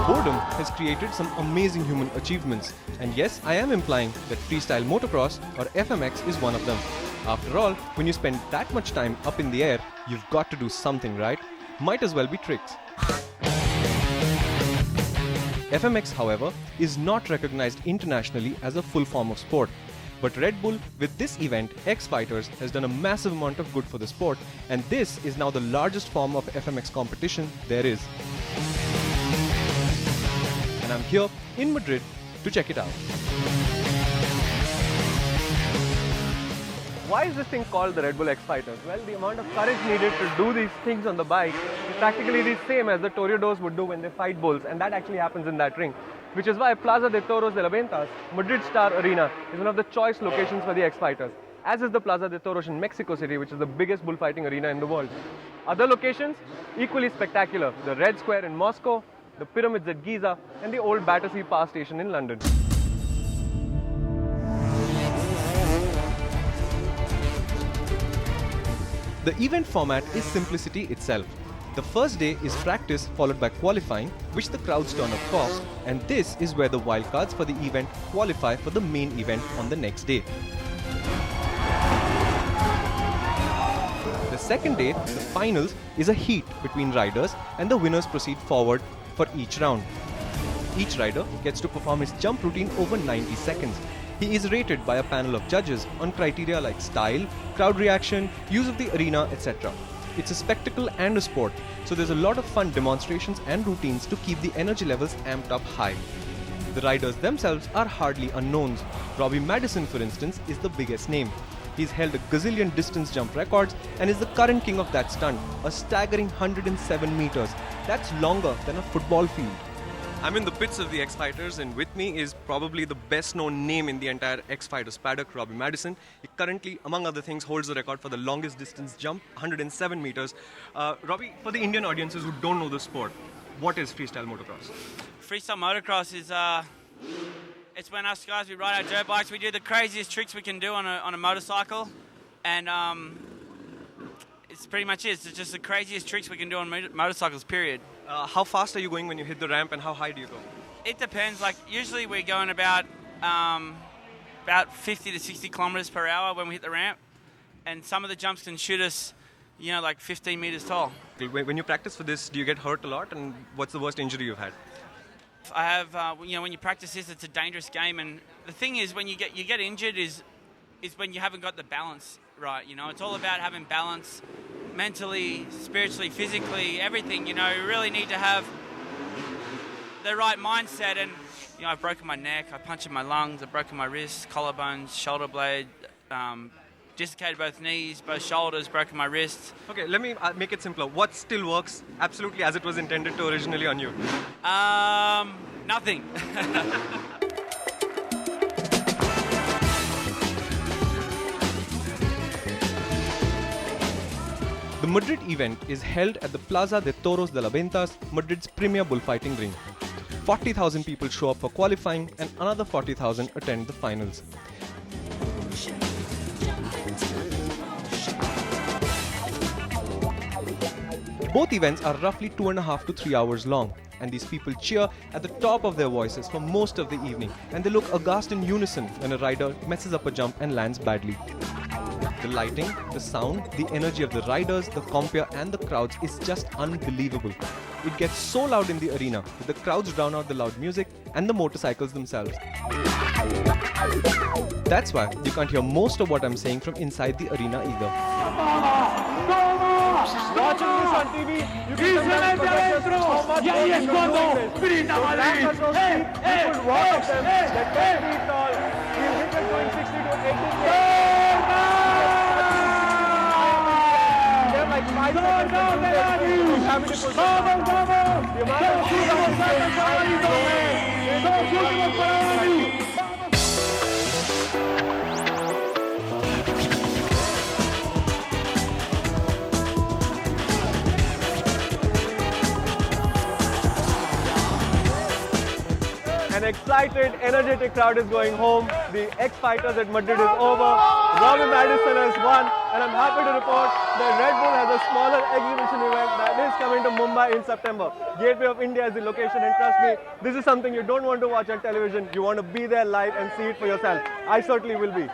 Boredom has created some amazing human achievements, and yes, I am implying that freestyle motocross or FMX is one of them. After all, when you spend that much time up in the air, you've got to do something, right? Might as well be tricks. FMX, however, is not recognized internationally as a full form of sport. But Red Bull, with this event, X Fighters, has done a massive amount of good for the sport, and this is now the largest form of FMX competition there is. And I'm here in Madrid to check it out. Why is this thing called the Red Bull X Fighters? Well, the amount of courage needed to do these things on the bike is practically the same as the toreadors would do when they fight bulls, and that actually happens in that ring. Which is why Plaza de Toros de la Ventas, Madrid Star Arena, is one of the choice locations for the X Fighters, as is the Plaza de Toros in Mexico City, which is the biggest bullfighting arena in the world. Other locations, equally spectacular: the Red Square in Moscow, the pyramids at Giza, and the old Battersea Power Station in London. The event format is simplicity itself. The first day is practice followed by qualifying, which the crowds turn up for, and this is where the wildcards for the event qualify for the main event on the next day. The second day, the finals, is a heat between riders, and the winners proceed forward for each round. Each rider gets to perform his jump routine over 90 seconds. He is rated by a panel of judges on criteria like style, crowd reaction, use of the arena, etc. It's a spectacle and a sport, so there's a lot of fun demonstrations and routines to keep the energy levels amped up high. The riders themselves are hardly unknowns. Robbie Maddison, for instance, is the biggest name. He's held a gazillion distance jump records and is the current king of that stunt, a staggering 107 meters. That's longer than a football field. I'm in the pits of the X Fighters, and with me is probably the best known name in the entire X Fighters paddock, Robbie Maddison. He currently, among other things, holds the record for the longest distance jump, 107 meters. Robbie, for the Indian audiences who don't know the sport, what is freestyle motocross? Freestyle motocross is it's when us guys, we ride our dirt bikes, we do the craziest tricks we can do on a motorcycle, and it's pretty much it. It's just the craziest tricks we can do on motorcycles, period. How fast are you going when you hit the ramp, and how high do you go? It depends. Like, usually we're going about 50 to 60 kilometers per hour when we hit the ramp, and some of the jumps can shoot us, like 15 meters tall. When you practice for this, do you get hurt a lot, and what's the worst injury you've had? I have, when you practice this, it's a dangerous game, and the thing is, when you get injured is when you haven't got the balance right. It's all about having balance, mentally, spiritually, physically, everything. You really need to have the right mindset. And I've broken my neck, I punctured my lungs, I've broken my wrists, collarbones, shoulder blade, dislocated both knees, both shoulders, broken my wrists. Okay, let me make it simpler. What still works absolutely as it was intended to originally on you? Nothing. The Madrid event is held at the Plaza de Toros de la Ventas, Madrid's premier bullfighting ring. 40,000 people show up for qualifying, and another 40,000 attend the finals. Both events are roughly 2.5 to 3 hours long, and these people cheer at the top of their voices for most of the evening, and they look aghast in unison when a rider messes up a jump and lands badly. The lighting, the sound, the energy of the riders, the compere and the crowds is just unbelievable. It gets so loud in the arena that the crowds drown out the loud music and the motorcycles themselves. That's why you can't hear most of what I'm saying from inside the arena either. Watching this on TV, you can sometimes forget just how much people walk them, they're 10 feet tall, he'll hit them going 60 to 80 they're like 5 seconds to do their speed, he's having to push them. The amount of speed is An excited, energetic crowd is going home. The X Fighters at Madrid is over. Robbie Maddison has won. and I'm happy to report that Red Bull has a smaller exhibition event that is coming to Mumbai in September. Gateway of India is the location, and trust me, this is something you don't want to watch on television. You want to be there live and see it for yourself. I certainly will be.